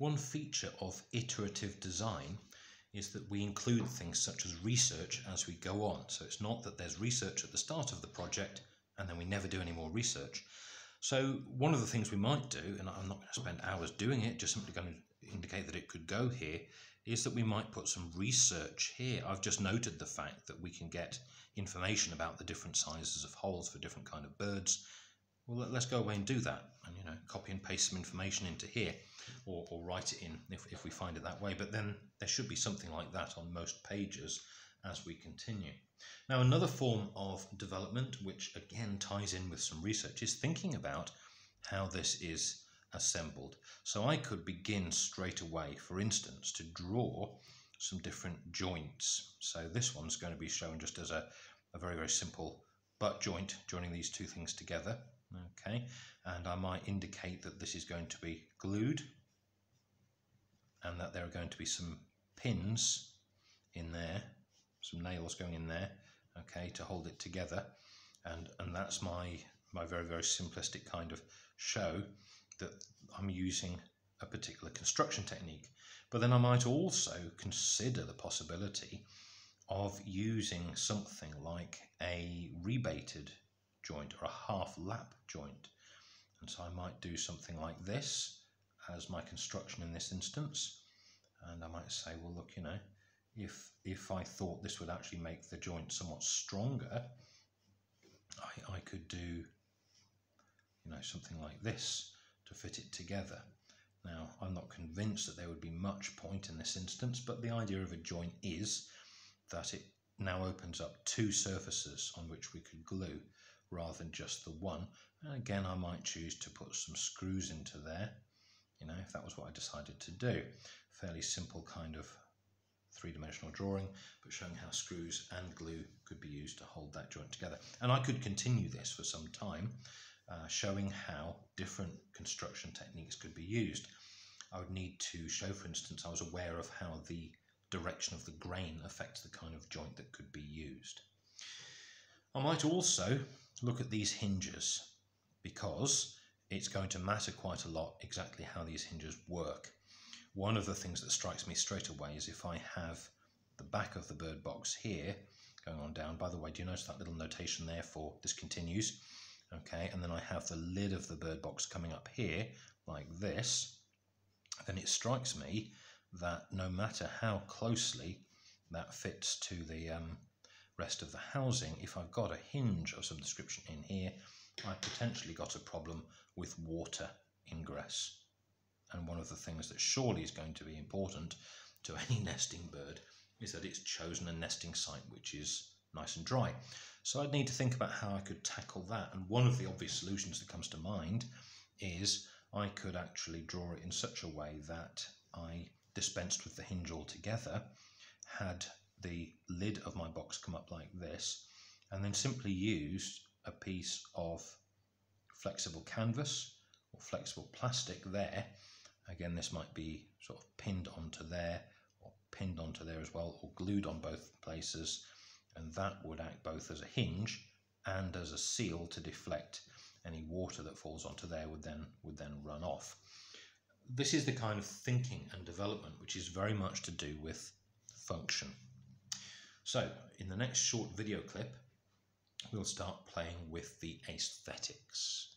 One feature of iterative design is that we include things such as research as we go on. So it's not that there's research at the start of the project and then we never do any more research. So one of the things we might do, and I'm not going to spend hours doing it, just simply going to indicate that it could go here, is that we might put some research here. I've just noted the fact that we can get information about the different sizes of holes for different kind of birds. Well, let's go away and do that, and copy and paste some information into here, or write it in if we find it that way. But then there should be something like that on most pages as we continue. Now, another form of development, which again ties in with some research, is thinking about how this is assembled. So I could begin straight away, for instance, to draw some different joints. So this one's going to be shown just as a very, very simple butt joint, joining these two things together. Okay, and I might indicate that this is going to be glued and that there are going to be some pins in there, some nails going in there, okay, to hold it together. And that's my very, very simplistic kind of show that I'm using a particular construction technique. But then I might also consider the possibility of using something like a rebated joint or a half lap joint. And so I might do something like this as my construction in this instance. And I might say, well, look, if I thought this would actually make the joint somewhat stronger, I could do, something like this to fit it together. Now, I'm not convinced that there would be much point in this instance, but the idea of a joint is that it now opens up two surfaces on which we could glue rather than just the one. And again, I might choose to put some screws into there, if that was what I decided to do. Fairly simple kind of three-dimensional drawing, but showing how screws and glue could be used to hold that joint together. And I could continue this for some time, showing how different construction techniques could be used. I would need to show, for instance, I was aware of how the direction of the grain affects the kind of joint that could be used. I might also look at these hinges, because it's going to matter quite a lot exactly how these hinges work. One of the things that strikes me straight away is if I have the back of the bird box here going on down. By the way, do you notice that little notation there for this continues? Okay, and then I have the lid of the bird box coming up here like this. Then it strikes me that no matter how closely that fits to the rest of the housing, if I've got a hinge of some description in here, I've potentially got a problem with water ingress. And one of the things that surely is going to be important to any nesting bird is that it's chosen a nesting site which is nice and dry. So I'd need to think about how I could tackle that. And one of the obvious solutions that comes to mind is I could actually draw it in such a way that I dispensed with the hinge altogether, had the lid of my box come up like this, and then simply used a piece of flexible canvas or flexible plastic there. Again, this might be sort of pinned onto there, or pinned onto there as well, or glued on both places, and that would act both as a hinge and as a seal to deflect any water that falls onto there would then run off. This is the kind of thinking and development which is very much to do with function. So in the next short video clip, we'll start playing with the aesthetics.